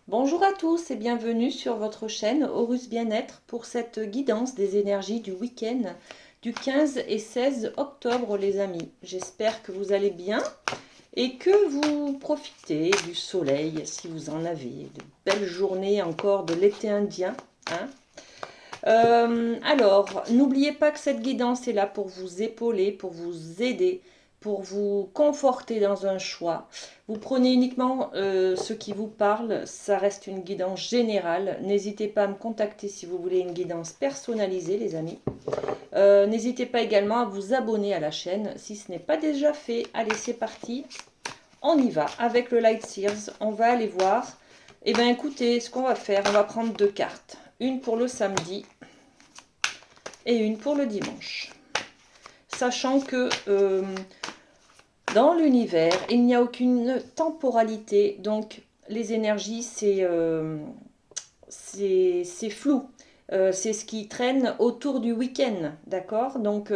Bonjour à tous et bienvenue sur votre chaîne Horus Bien-être pour cette guidance des énergies du week-end du 15 et 16 octobre les amis. J'espère que vous allez bien et que vous profitez du soleil si vous en avez, de belles journées encore de l'été indien, hein. Alors, n'oubliez pas que cette guidance est là pour vous épauler, pour vous aider, pour vous conforter dans un choix. Vous prenez uniquement ce qui vous parle, ça reste une guidance générale. N'hésitez pas à me contacter si vous voulez une guidance personnalisée, les amis. N'hésitez pas également à vous abonner à la chaîne si ce n'est pas déjà fait. Allez, c'est parti, on y va. Avec le Light Sears, on va aller voir. Eh bien, écoutez, ce qu'on va faire, on va prendre deux cartes. Une pour le samedi et une pour le dimanche. Sachant que dans l'univers, il n'y a aucune temporalité, donc les énergies, c'est flou. C'est ce qui traîne autour du week-end, d'accord? Donc,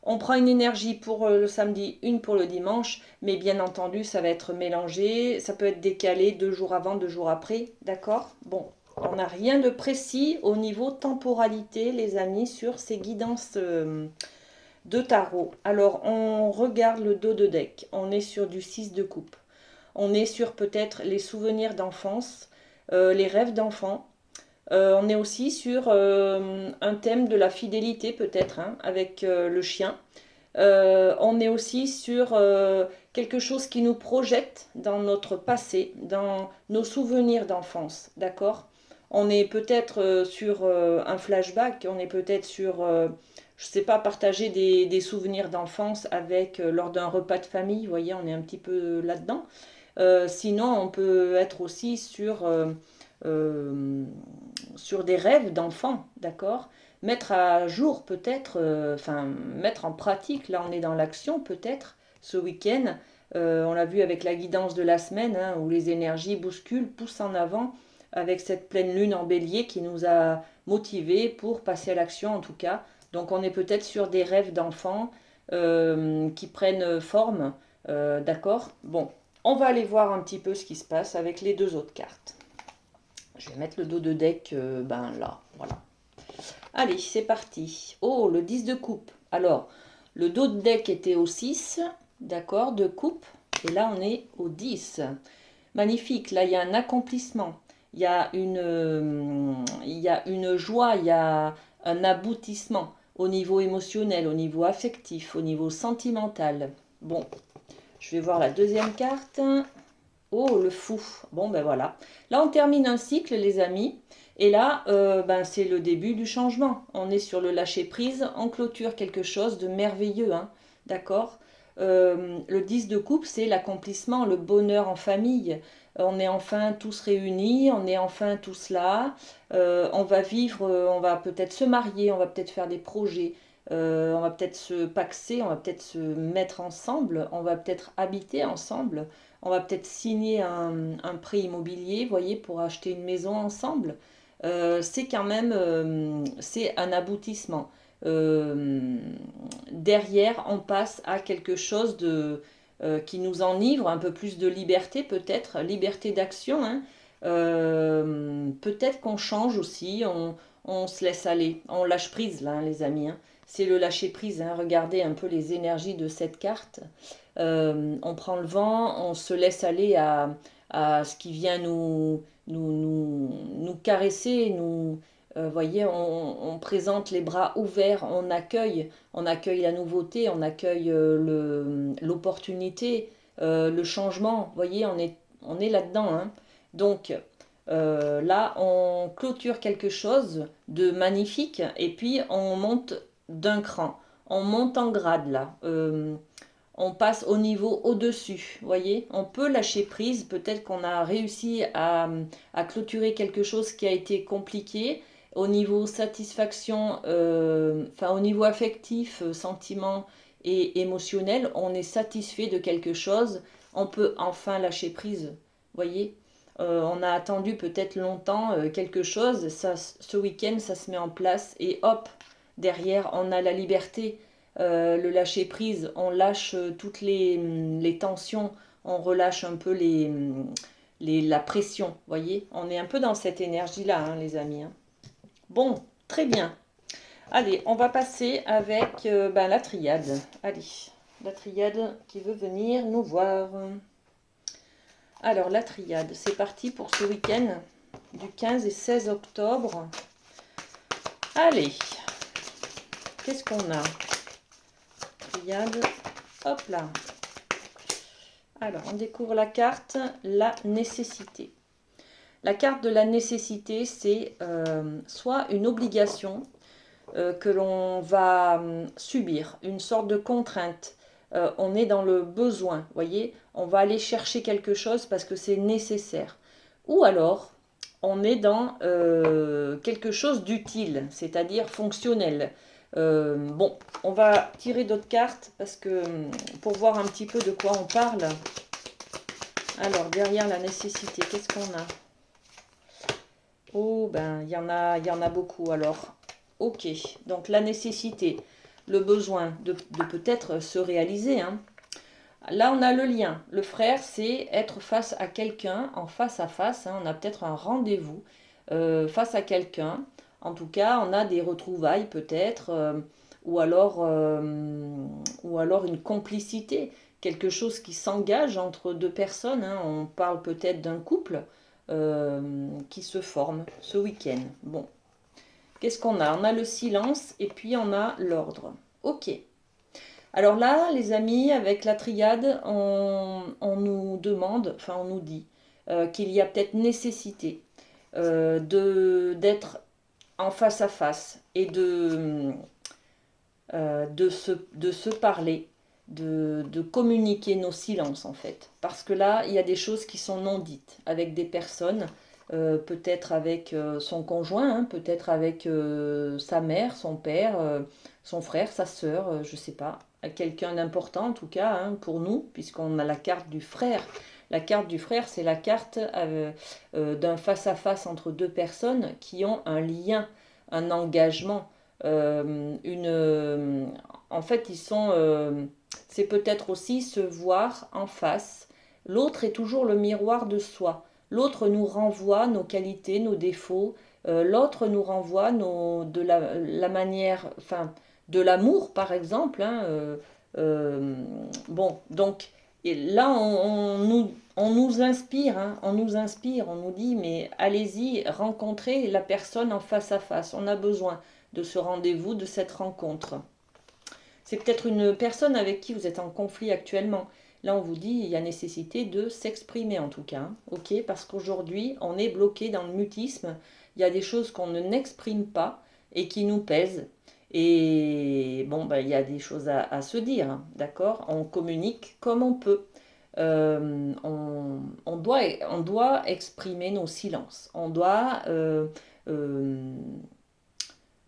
on prend une énergie pour le samedi, une pour le dimanche, mais bien entendu, ça va être mélangé, ça peut être décalé 2 jours avant, 2 jours après, d'accord? Bon, on n'a rien de précis au niveau temporalité, les amis, sur ces guidances de tarot. Alors, on regarde le dos de deck. On est sur du 6 de coupe. On est sur peut-être les souvenirs d'enfance, les rêves d'enfant. On est aussi sur un thème de la fidélité peut-être, hein, avec le chien. On est aussi sur quelque chose qui nous projette dans notre passé, dans nos souvenirs d'enfance, d'accord? On est peut-être sur un flashback, on est peut-être sur, je sais pas, partager des souvenirs d'enfance avec lors d'un repas de famille, vous voyez, on est un petit peu là-dedans. Sinon, on peut être aussi euh, sur des rêves d'enfants, d'accord? Mettre à jour peut-être, enfin mettre en pratique, là on est dans l'action peut-être, ce week-end. On l'a vu avec la guidance de la semaine, hein, où les énergies bousculent, poussent en avant, avec cette pleine lune en bélier qui nous a motivés pour passer à l'action en tout cas. Donc on est peut-être sur des rêves d'enfants qui prennent forme, d'accord? Bon, on va aller voir un petit peu ce qui se passe avec les deux autres cartes. Je vais mettre le dos de deck ben là, voilà. Allez, c'est parti. Oh, le 10 de coupe. Alors, le dos de deck était au 6, d'accord, de coupe. Et là, on est au 10. Magnifique, là, il y a un accomplissement. Il y a une joie, il y a un aboutissement au niveau émotionnel, au niveau affectif, au niveau sentimental. Bon, je vais voir la deuxième carte. Oh, le fou. Bon, ben voilà. Là, on termine un cycle, les amis. Et là, ben, c'est le début du changement. On est sur le lâcher-prise. On clôture quelque chose de merveilleux, hein. D'accord. Le 10 de coupe, c'est l'accomplissement, le bonheur en famille. On est enfin tous réunis, on est enfin tous là. On va vivre, on va peut-être se marier, on va peut-être faire des projets. On va peut-être se paxer, on va peut-être se mettre ensemble, on va peut-être habiter ensemble. On va peut-être signer un prêt immobilier, vous voyez, pour acheter une maison ensemble. C'est quand même, c'est un aboutissement. Euh, Derrière, on passe à quelque chose qui nous enivre, un peu plus de liberté peut-être, liberté d'action, hein. Peut-être qu'on change aussi, on se laisse aller, on lâche prise là, hein, les amis, hein. C'est le lâcher prise, hein. Regardez un peu les énergies de cette carte. On prend le vent, on se laisse aller à ce qui vient nous caresser, voyez, on présente les bras ouverts, on accueille la nouveauté, on accueille l'opportunité, le changement, voyez, on est là-dedans, hein. Donc là, on clôture quelque chose de magnifique et puis on monte d'un cran, on monte en grade là. On passe au niveau au-dessus, voyez, on peut lâcher prise, peut-être qu'on a réussi à clôturer quelque chose qui a été compliqué au niveau satisfaction, enfin au niveau affectif, sentiment et émotionnel, on est satisfait de quelque chose, on peut enfin lâcher prise, voyez. On a attendu peut-être longtemps quelque chose, ça, ce week-end ça se met en place et hop, derrière on a la liberté, le lâcher prise, on lâche toutes les tensions, on relâche un peu la pression, voyez. On est un peu dans cette énergie-là, hein, les amis. Hein. Bon, très bien. Allez, on va passer avec la triade. Allez, la triade qui veut venir nous voir. Alors, la triade, c'est parti pour ce week-end du 15 et 16 octobre. Allez, qu'est-ce qu'on a? Triade, hop là. Alors, on découvre la carte, la nécessité. La carte de la nécessité, c'est soit une obligation que l'on va subir, une sorte de contrainte. On est dans le besoin, voyez, on va aller chercher quelque chose parce que c'est nécessaire. Ou alors, on est dans quelque chose d'utile, c'est-à-dire fonctionnel. Bon, on va tirer d'autres cartes parce que pour voir un petit peu de quoi on parle. Alors, derrière la nécessité, qu'est-ce qu'on a? Oh, ben, il y en a beaucoup. Alors, ok. Donc, la nécessité, le besoin de peut-être se réaliser. Hein. Là, on a le lien. Le frère, c'est être face à quelqu'un, en face à face. Hein. On a peut-être un rendez-vous face à quelqu'un. En tout cas, on a des retrouvailles peut-être, ou alors une complicité, quelque chose qui s'engage entre deux personnes. Hein. On parle peut-être d'un couple qui se forme ce week-end. Bon, qu'est-ce qu'on a? On a le silence et puis on a l'ordre. Ok. Alors là, les amis, avec la triade, on nous demande, enfin on nous dit qu'il y a peut-être nécessité d'être en face à face et de se parler, de communiquer nos silences en fait. Parce que là, il y a des choses qui sont non dites avec des personnes, peut-être avec son conjoint, hein, peut-être avec sa mère, son père, son frère, sa sœur, je ne sais pas, quelqu'un d'important en tout cas hein, pour nous, puisqu'on a la carte du frère. La carte du frère, c'est la carte d'un face-à-face entre deux personnes qui ont un lien, un engagement, en fait, c'est peut-être aussi se voir en face. L'autre est toujours le miroir de soi. L'autre nous renvoie nos qualités, nos défauts. L'autre nous renvoie de la manière, enfin, de l'amour, par exemple. Hein, bon, donc, et là, on nous inspire, hein, on nous inspire, on nous dit, mais allez-y, rencontrez la personne en face à face. On a besoin de ce rendez-vous, de cette rencontre. C'est peut-être une personne avec qui vous êtes en conflit actuellement. Là, on vous dit il y a nécessité de s'exprimer en tout cas. Hein, ok, parce qu'aujourd'hui, on est bloqué dans le mutisme. Il y a des choses qu'on ne n'exprime pas et qui nous pèsent. Et bon, ben, il y a des choses à se dire, hein, d'accord? On communique comme on peut. On doit exprimer nos silences. On doit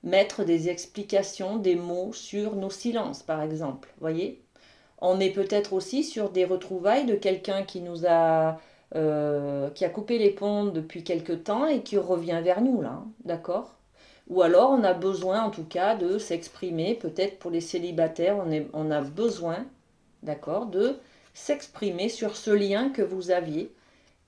mettre des explications, des mots sur nos silences, par exemple. Voyez? On est peut-être aussi sur des retrouvailles de quelqu'un qui a coupé les ponts depuis quelque temps et qui revient vers nous, là. Hein, d'accord? Ou alors on a besoin en tout cas de s'exprimer, peut-être pour les célibataires, on a besoin, d'accord, de s'exprimer sur ce lien que vous aviez.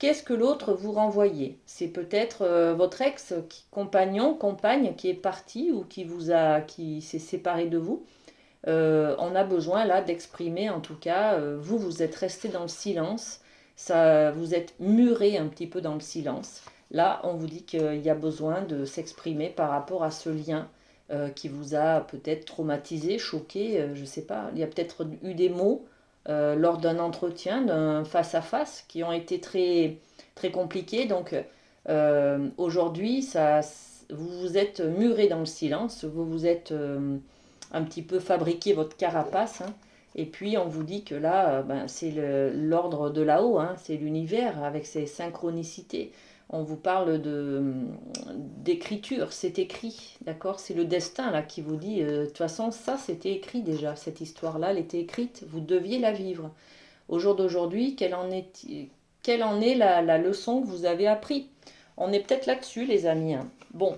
Qu'est-ce que l'autre vous renvoyait? C'est peut-être votre ex-compagnon, compagne qui est parti ou qui s'est séparé de vous. On a besoin là d'exprimer, en tout cas, vous êtes resté dans le silence, ça, vous êtes muré un petit peu dans le silence. Là, on vous dit qu'il y a besoin de s'exprimer par rapport à ce lien qui vous a peut-être traumatisé, choqué, je ne sais pas. Il y a peut-être eu des mots lors d'un entretien, d'un face-à-face, qui ont été très, très compliqués. Donc aujourd'hui, vous vous êtes muré dans le silence, vous vous êtes un petit peu fabriqué votre carapace. Hein, et puis on vous dit que là, c'est l'ordre de là-haut, hein, c'est l'univers avec ses synchronicités. On vous parle d'écriture, c'est écrit, d'accord? C'est le destin là qui vous dit, de toute façon, ça c'était écrit déjà, cette histoire-là, elle était écrite, vous deviez la vivre. Au jour d'aujourd'hui, quelle en est la leçon que vous avez appris? On est peut-être là-dessus, les amis. Hein. Bon.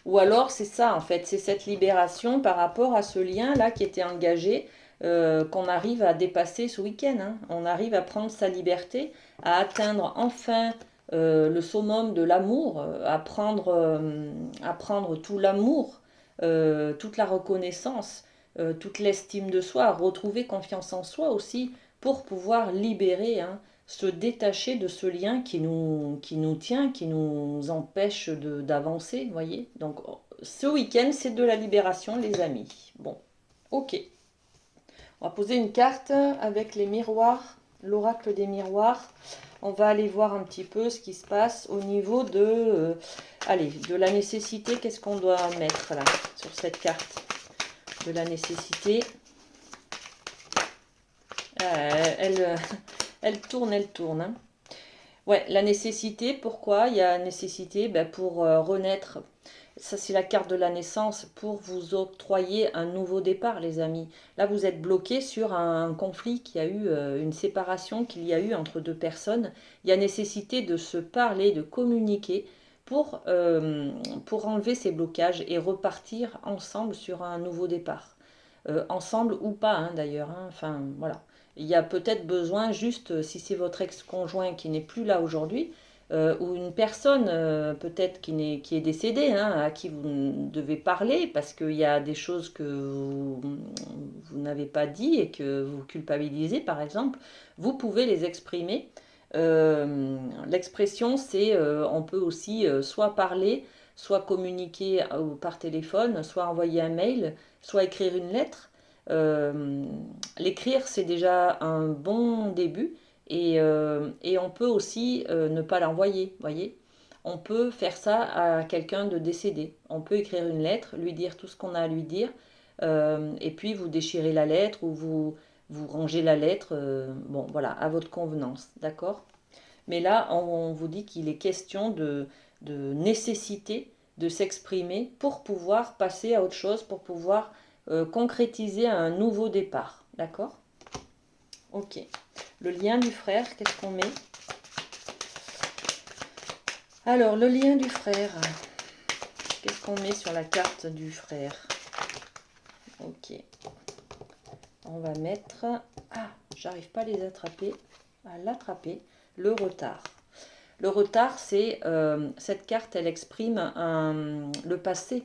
Ou alors, c'est ça, en fait, c'est cette libération par rapport à ce lien-là qui était engagé, qu'on arrive à dépasser ce week-end, hein. On arrive à prendre sa liberté, à atteindre enfin le summum de l'amour, à prendre tout l'amour, toute la reconnaissance, toute l'estime de soi, à retrouver confiance en soi aussi, pour pouvoir libérer, hein, se détacher de ce lien qui nous tient, qui nous empêche d'avancer, vous voyez. Donc ce week-end, c'est de la libération, les amis. Bon, ok. On va poser une carte avec les miroirs, l'oracle des miroirs. On va aller voir un petit peu ce qui se passe au niveau de la nécessité. Qu'est-ce qu'on doit mettre là sur cette carte de la nécessité? Elle tourne, elle tourne, hein. Ouais, la nécessité, pourquoi il y a nécessité? Ben pour renaître. Ça, c'est la carte de la naissance pour vous octroyer un nouveau départ, les amis. Là, vous êtes bloqué sur un conflit qui a eu, une séparation qu'il y a eu entre deux personnes. Il y a nécessité de se parler, de communiquer pour enlever ces blocages et repartir ensemble sur un nouveau départ. Ensemble ou pas, hein, d'ailleurs, hein. Enfin, voilà. Il y a peut-être besoin, juste si c'est votre ex-conjoint qui n'est plus là aujourd'hui, ou une personne peut-être qui est décédée, hein, à qui vous devez parler, parce qu'il y a des choses que vous n'avez pas dit et que vous culpabilisez, par exemple, vous pouvez les exprimer. L'expression, c'est, on peut aussi soit parler, soit communiquer par téléphone, soit envoyer un mail, soit écrire une lettre. L'écrire, c'est déjà un bon début. Et on peut aussi ne pas l'envoyer, voyez. On peut faire ça à quelqu'un de décédé. On peut écrire une lettre, lui dire tout ce qu'on a à lui dire, et puis vous déchirez la lettre ou vous rangez la lettre, bon voilà, à votre convenance, d'accord? Mais là, on vous dit qu'il est question de nécessité de s'exprimer pour pouvoir passer à autre chose, pour pouvoir concrétiser un nouveau départ, d'accord? Ok. Le lien du frère, qu'est-ce qu'on met? Alors, le lien du frère, qu'est-ce qu'on met sur la carte du frère? Ok. On va mettre... Ah, j'arrive pas à les attraper, à l'attraper. Le retard. Le retard, c'est... cette carte, elle exprime le passé.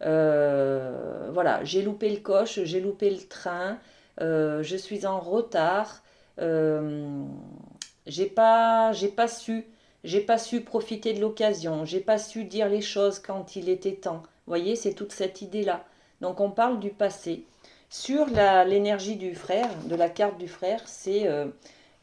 Voilà, j'ai loupé le coche, j'ai loupé le train, je suis en retard, j'ai pas su profiter de l'occasion, j'ai pas su dire les choses quand il était temps. Vous voyez, c'est toute cette idée-là. Donc on parle du passé. Sur l'énergie du frère, de la carte du frère, c'est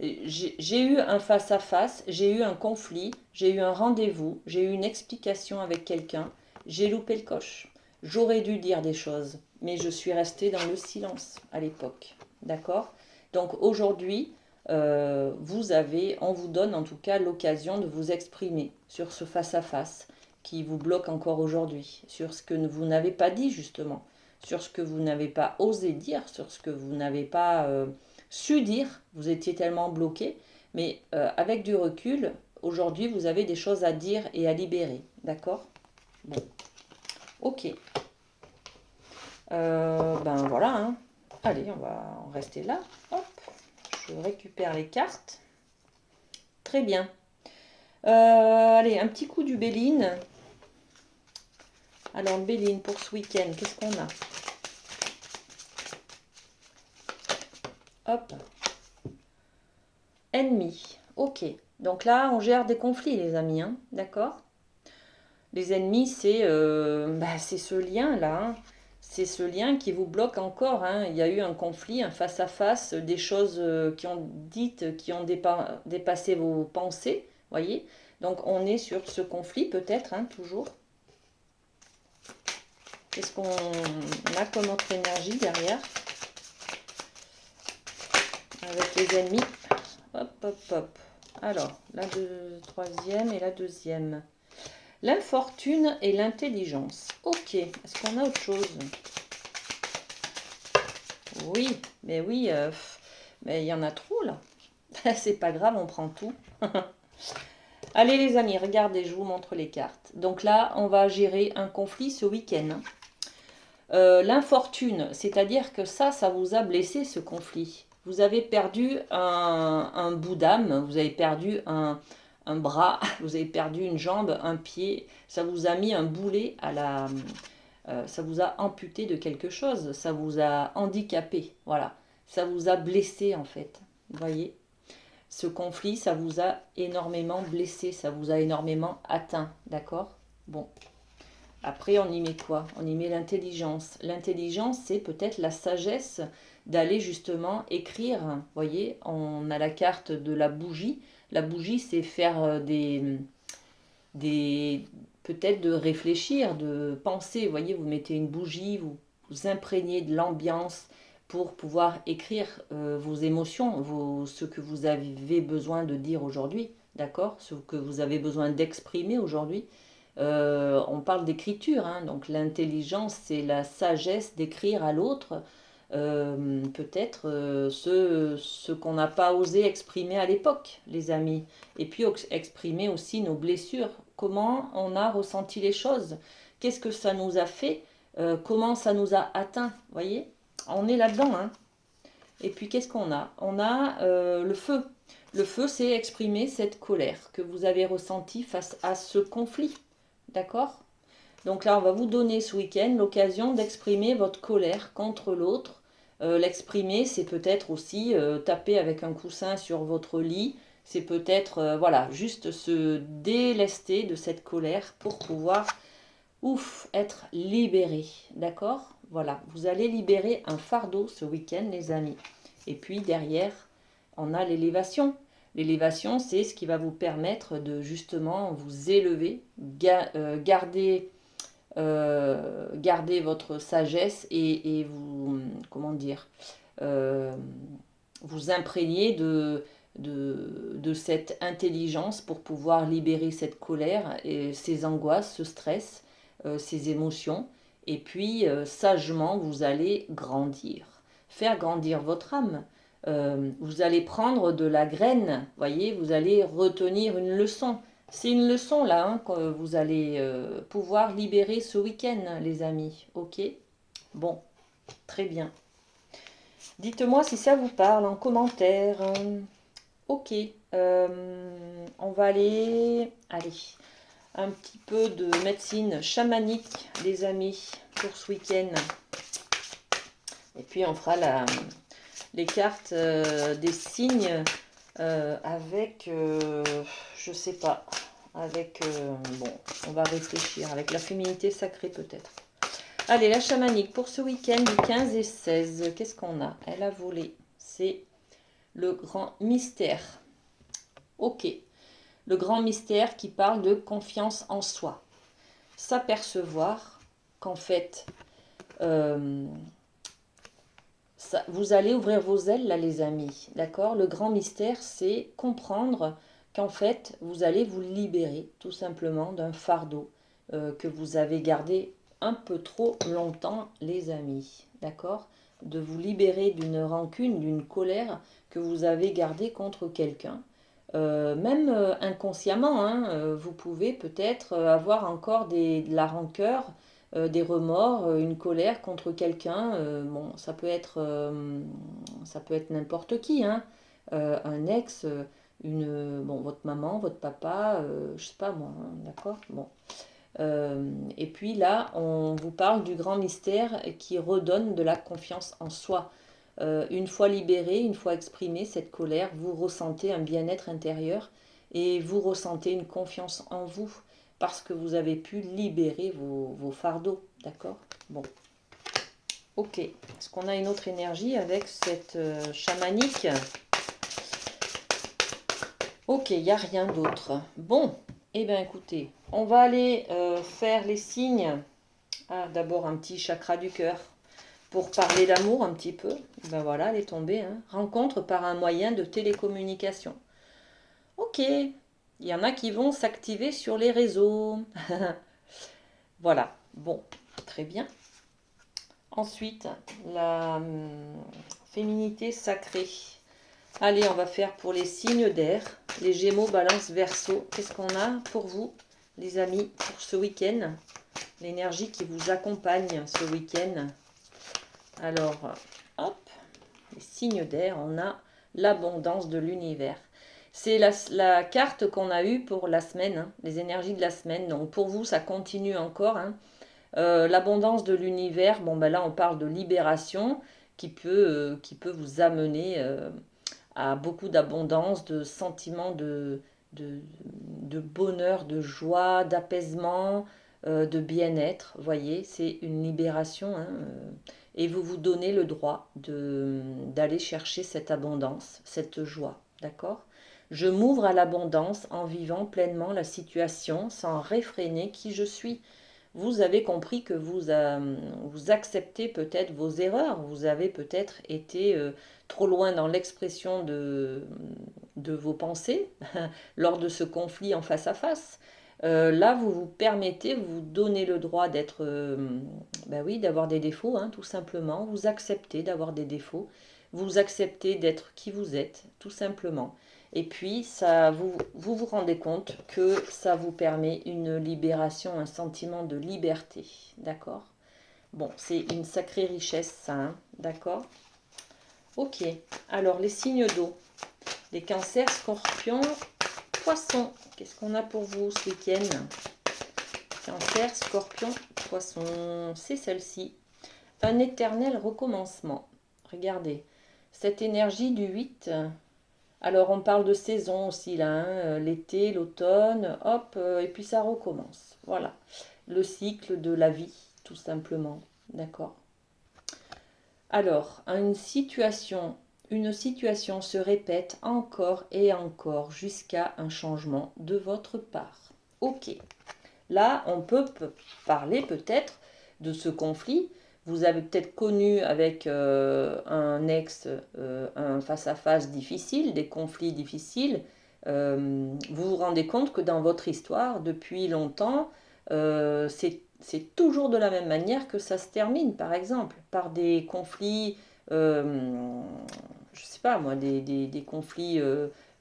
j'ai eu un face-à-face, j'ai eu un conflit, j'ai eu un rendez-vous, j'ai eu une explication avec quelqu'un, j'ai loupé le coche. J'aurais dû dire des choses, mais je suis restée dans le silence à l'époque. D'accord? Donc aujourd'hui, on vous donne en tout cas l'occasion de vous exprimer sur ce face-à-face qui vous bloque encore aujourd'hui, sur ce que vous n'avez pas dit justement, sur ce que vous n'avez pas osé dire, sur ce que vous n'avez pas su dire, vous étiez tellement bloqué, mais avec du recul, aujourd'hui vous avez des choses à dire et à libérer, d'accord? Bon, ok. Ben voilà, hein. Allez, on va en rester là. Hop, je récupère les cartes. Très bien. Allez, un petit coup du Béline. Alors, Béline, pour ce week-end, qu'est-ce qu'on a? Hop. Ennemis. Ok. Donc là, on gère des conflits, les amis, hein. D'accord? Les ennemis, c'est ce lien-là, hein. C'est ce lien qui vous bloque encore, hein. Il y a eu un conflit, un face-à-face, des choses qui ont dites, qui ont dépassé vos pensées, voyez. Donc on est sur ce conflit peut-être, hein, toujours. Qu'est-ce qu'on a comme autre énergie derrière? Avec les ennemis. Hop, hop, hop. Alors, la troisième et la deuxième. L'infortune et l'intelligence. Ok, est-ce qu'on a autre chose? Oui, mais il y en a trop là. C'est pas grave, on prend tout. Allez les amis, regardez, je vous montre les cartes. Donc là, on va gérer un conflit ce week-end. L'infortune, c'est-à-dire que ça vous a blessé ce conflit. Vous avez perdu un bout d'âme, vous avez perdu un bras, vous avez perdu une jambe, un pied, ça vous a mis un boulet à la... ça vous a amputé de quelque chose, ça vous a handicapé, voilà. Ça vous a blessé en fait, vous voyez. Ce conflit, ça vous a énormément blessé, ça vous a énormément atteint, d'accord? Bon. Après, on y met quoi? On y met l'intelligence. L'intelligence, c'est peut-être la sagesse d'aller justement écrire. Vous voyez, on a la carte de la bougie. La bougie, c'est faire des peut-être de réfléchir, de penser. Vous voyez, vous mettez une bougie, vous imprégnez de l'ambiance pour pouvoir écrire vos émotions, ce que vous avez besoin de dire aujourd'hui, d'accord? Ce que vous avez besoin d'exprimer aujourd'hui. On parle d'écriture, hein, donc l'intelligence, c'est la sagesse d'écrire à l'autre peut-être ce qu'on n'a pas osé exprimer à l'époque, les amis. Et puis exprimer aussi nos blessures, comment on a ressenti les choses, qu'est-ce que ça nous a fait, comment ça nous a atteint, voyez? On est là-dedans, hein. Et puis qu'est-ce qu'on a? On a le feu. Le feu, c'est exprimer cette colère que vous avez ressentie face à ce conflit. D'accord? Donc là, on va vous donner ce week-end l'occasion d'exprimer votre colère contre l'autre. L'exprimer, c'est peut-être aussi taper avec un coussin sur votre lit. C'est peut-être, voilà, juste se délester de cette colère pour pouvoir, ouf, être libéré. D'accord? Voilà, vous allez libérer un fardeau ce week-end, les amis. Et puis derrière, on a l'élévation. L'élévation, c'est ce qui va vous permettre de justement vous élever, garder votre sagesse et vous, comment dire, vous imprégner de cette intelligence pour pouvoir libérer cette colère, et ces angoisses, ce stress, ces émotions. Et puis, sagement, vous allez grandir, faire grandir votre âme. Vous allez prendre de la graine, voyez, vous allez retenir une leçon. C'est une leçon là hein, que vous allez pouvoir libérer ce week-end, les amis. Ok? Bon, très bien. Dites-moi si ça vous parle en commentaire. Ok, on va aller un petit peu de médecine chamanique, les amis, pour ce week-end. Et puis on fera les cartes des signes avec, je sais pas, avec, bon, on va réfléchir, avec la féminité sacrée peut-être. Allez, la chamanique pour ce week-end du 15 et 16, qu'est-ce qu'on a? Elle a volé, c'est le grand mystère. Ok, le grand mystère qui parle de confiance en soi. S'apercevoir qu'en fait, vous allez ouvrir vos ailes là les amis, d'accord? Le grand mystère c'est comprendre qu'en fait vous allez vous libérer tout simplement d'un fardeau que vous avez gardé un peu trop longtemps les amis, d'accord? De vous libérer d'une rancune, d'une colère que vous avez gardée contre quelqu'un. Même inconsciemment, hein, vous pouvez peut-être avoir encore de la rancœur, des remords, une colère contre quelqu'un. Bon, ça peut être n'importe qui, hein, un ex, bon, votre maman, votre papa, je sais pas moi, hein, d'accord? Bon. Et puis là, on vous parle du grand mystère qui redonne de la confiance en soi. Une fois libérée, une fois exprimée cette colère, vous ressentez un bien-être intérieur et vous ressentez une confiance en vous parce que vous avez pu libérer vos fardeaux, d'accord? Bon, ok. Est-ce qu'on a une autre énergie avec cette chamanique? Ok, il n'y a rien d'autre. Bon, eh bien écoutez, on va aller faire les signes. Ah, d'abord un petit chakra du cœur. Pour parler d'amour un petit peu, ben voilà, elle est tombée. Hein. Rencontre par un moyen de télécommunication. Ok, il y en a qui vont s'activer sur les réseaux. Voilà, bon, très bien. Ensuite, la féminité sacrée. Allez, on va faire pour les signes d'air, les Gémeaux, Balance, Verseau. Qu'est-ce qu'on a pour vous, les amis, pour ce week-end? l'énergie qui vous accompagne ce week-end. Alors, hop, les signes d'air, on a l'abondance de l'univers. C'est la carte qu'on a eue pour la semaine, hein, les énergies de la semaine. Donc pour vous, ça continue encore, hein. L'abondance de l'univers, bon ben là on parle de libération qui peut vous amener à beaucoup d'abondance, de sentiments de, de bonheur, de joie, d'apaisement, de bien-être. Vous voyez, c'est une libération, hein, et vous vous donnez le droit d'aller chercher cette abondance, cette joie. D'accord? Je m'ouvre à l'abondance en vivant pleinement la situation sans réfréner qui je suis. Vous avez compris que vous acceptez peut-être vos erreurs, vous avez peut-être été trop loin dans l'expression de vos pensées lors de ce conflit en face à face. Là, vous vous permettez, vous donnez le droit d'être, ben oui, d'avoir des défauts, hein, tout simplement. Vous acceptez d'avoir des défauts, vous acceptez d'être qui vous êtes, tout simplement. Et puis, ça, vous rendez compte que ça vous permet une libération, un sentiment de liberté. D'accord? Bon, c'est une sacrée richesse, ça, hein, d'accord? Ok. Alors, les signes d'eau. Les cancers, scorpions, poissons. Qu'est-ce qu'on a pour vous ce week-end? Cancer, scorpion, poisson. C'est celle-ci. Un éternel recommencement. Regardez. Cette énergie du 8. Alors on parle de saison aussi là, hein, l'été, l'automne, hop, et puis ça recommence. Voilà, le cycle de la vie, tout simplement. D'accord. Alors, une situation se répète encore et encore jusqu'à un changement de votre part. Ok. Là, on peut parler peut-être de ce conflit. Vous avez peut-être connu avec un ex un face-à-face difficile, des conflits difficiles. Vous vous rendez compte que dans votre histoire, depuis longtemps, c'est toujours de la même manière que ça se termine, par exemple, par des conflits, je ne sais pas moi, des conflits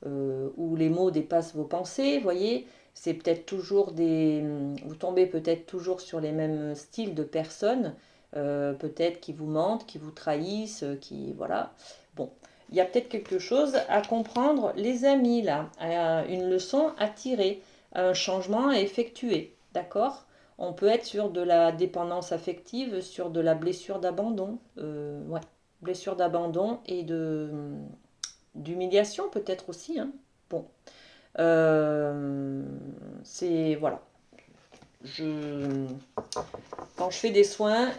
où les mots dépassent vos pensées, voyez, c'est peut-être toujours vous tombez peut-être toujours sur les mêmes styles de personnes, peut-être qui vous mentent, qui vous trahissent, qui, voilà. Bon, il y a peut-être quelque chose à comprendre, les amis, là, une leçon à tirer, un changement à effectuer, d'accord? On peut être sur de la dépendance affective, sur de la blessure d'abandon, ouais, blessure d'abandon et d'humiliation peut-être aussi, hein. Bon, euh, c'est voilà. Je, quand je fais des soins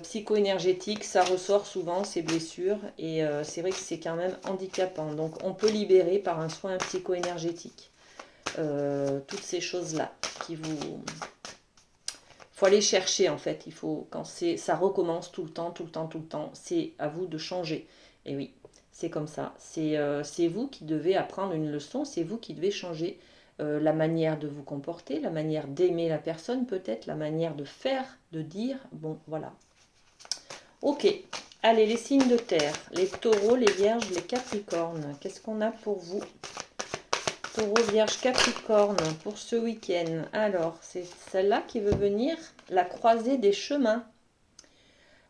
psycho-énergétiques, ça ressort souvent ces blessures et c'est vrai que c'est quand même handicapant. Donc on peut libérer par un soin psycho-énergétique toutes ces choses-là qui vous. Il faut aller chercher en fait. Il faut quand ça recommence tout le temps, tout le temps, tout le temps. C'est à vous de changer. Et oui, c'est comme ça. C'est vous qui devez apprendre une leçon. C'est vous qui devez changer la manière de vous comporter, la manière d'aimer la personne peut-être, la manière de faire, de dire. Bon, voilà. Ok. Allez, les signes de terre, les taureaux, les vierges, les capricornes. Qu'est-ce qu'on a pour vous? Taureau, Vierge, Capricorne pour ce week-end. Alors, c'est celle-là qui veut venir, la croisée des chemins.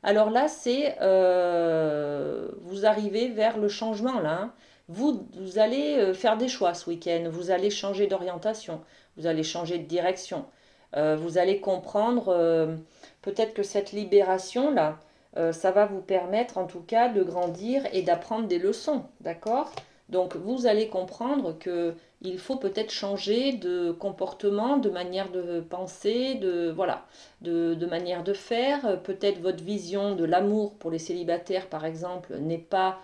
Alors là, c'est vous arrivez vers le changement là, hein. Vous allez faire des choix ce week-end. Vous allez changer d'orientation. Vous allez changer de direction. Vous allez comprendre peut-être que cette libération là, ça va vous permettre en tout cas de grandir et d'apprendre des leçons. D'accord? Donc vous allez comprendre que il faut peut-être changer de comportement, de manière de penser, voilà, de manière de faire. Peut-être votre vision de l'amour pour les célibataires, par exemple, n'est pas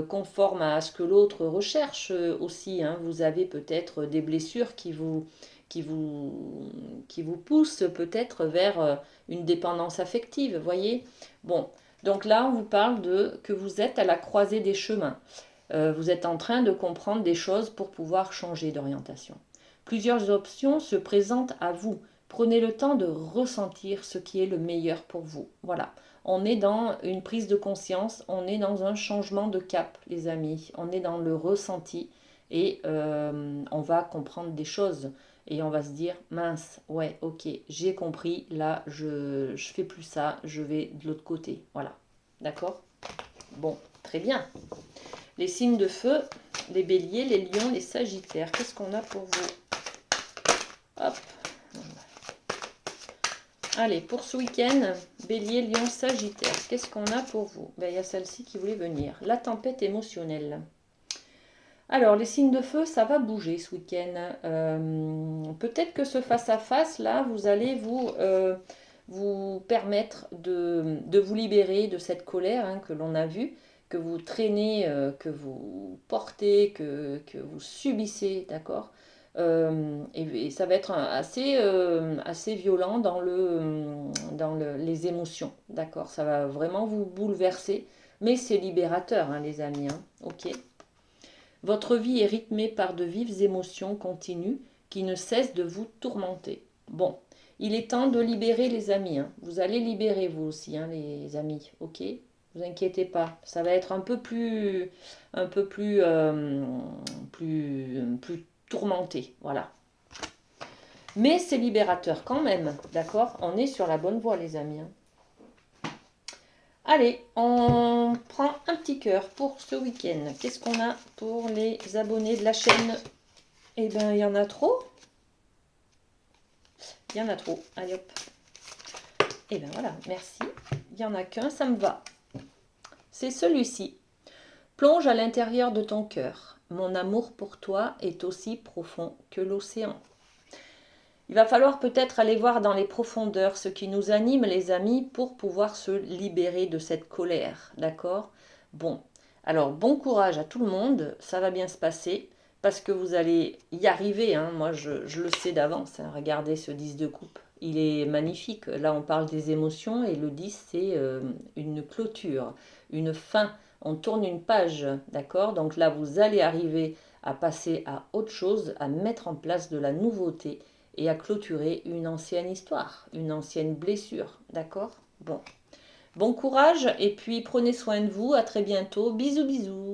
conforme à ce que l'autre recherche aussi, hein. Vous avez peut-être des blessures qui vous, qui vous poussent peut-être vers une dépendance affective, voyez. Bon, donc là, on vous parle de que vous êtes à la croisée des chemins. Vous êtes en train de comprendre des choses pour pouvoir changer d'orientation. Plusieurs options se présentent à vous. Prenez le temps de ressentir ce qui est le meilleur pour vous. Voilà. On est dans une prise de conscience, on est dans un changement de cap, les amis. On est dans le ressenti et on va comprendre des choses. Et on va se dire, mince, ouais, ok, j'ai compris, là, je fais plus ça, je vais de l'autre côté. Voilà, d'accord? Bon, très bien. Les signes de feu, les béliers, les lions, les sagittaires, qu'est-ce qu'on a pour vous? Hop. Allez, pour ce week-end, bélier, lion, sagittaire, qu'est-ce qu'on a pour vous? Ben, il y a celle-ci qui voulait venir. La tempête émotionnelle. Alors, les signes de feu, ça va bouger ce week-end. Peut-être que ce face-à-face, là, vous allez vous permettre de vous libérer de cette colère hein, que l'on a vue, que vous traînez, que vous portez, que vous subissez, d'accord? Et ça va être assez violent les émotions, d'accord? Ça va vraiment vous bouleverser, mais c'est libérateur, hein, les amis, hein, ok? Votre vie est rythmée par de vives émotions continues qui ne cessent de vous tourmenter. Bon, il est temps de libérer les amis, hein. Vous allez libérer vous aussi, hein, les amis, ok? Vous inquiétez pas, ça va être plus tourmenté, voilà. Mais c'est libérateur quand même, d'accord? On est sur la bonne voie, les amis, hein. Allez, on prend un petit cœur pour ce week-end. Qu'est-ce qu'on a pour les abonnés de la chaîne? Eh bien, il y en a trop. Il y en a trop. Allez hop. Eh bien voilà, merci. Il n'y en a qu'un, ça me va. C'est celui-ci. Plonge à l'intérieur de ton cœur. Mon amour pour toi est aussi profond que l'océan. Il va falloir peut-être aller voir dans les profondeurs ce qui nous anime, les amis, pour pouvoir se libérer de cette colère. D'accord? Bon, alors bon courage à tout le monde, ça va bien se passer, parce que vous allez y arriver. Hein. Moi, je le sais d'avance. Hein. Regardez ce 10 de coupe, il est magnifique. Là, on parle des émotions, et le 10, c'est une clôture, une fin. On tourne une page, d'accord? Donc là, vous allez arriver à passer à autre chose, à mettre en place de la nouveauté, et à clôturer une ancienne histoire, une ancienne blessure, d'accord? Bon. Bon courage et puis prenez soin de vous, à très bientôt, bisous bisous.